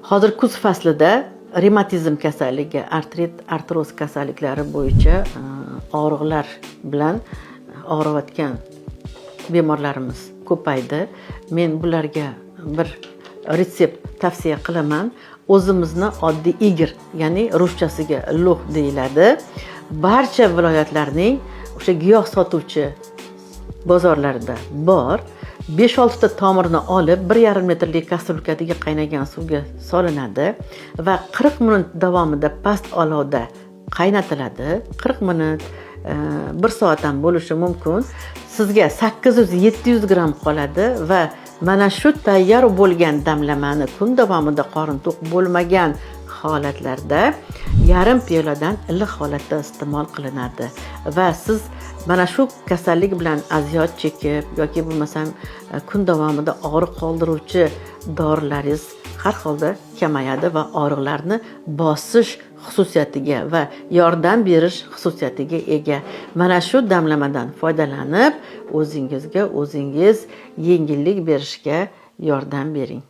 Hozir kuz faslida revmatizm kasalligi, artrit, artroz kasalliklari bo'yicha og'riqlar bilan og'riyotgan bemorlarimiz ko'paydi. Men bularga bir retsept tavsiya qilaman. O'zimizni oddiy igr, ya'ni ruschasiga lug' deyiladi. Barcha viloyatlarning o'sha giyoh sotuvchi bozorlarida bor. 5-6 ta tomirni olib 1,5 metrlik kastrulkadagi qaynagan suvga solinadi va 40 minut davomida past olovda qaynatiladi. 40 minut, 1 soat ham bo'lishi mumkin. Sizga 800-700 gram qoladi va mana shu tayyor bo'lgan damlamani kun davomida qorin to'q bo'lmagan holatlarda yarim piyoladan iliq holatda iste'mol qilinadi va siz mana shu kasallik bilan aziyat chekib yoki bo'lmasam kun davomida og'riq qoldiruvchi dorilaringiz har holda kamayadi va og'riqlarni bosish xususiyatiga va yordam berish xususiyatiga ega. Mana shu damlamadan foydalanib o'zingizga o'zingiz yengillik berishga yordam bering.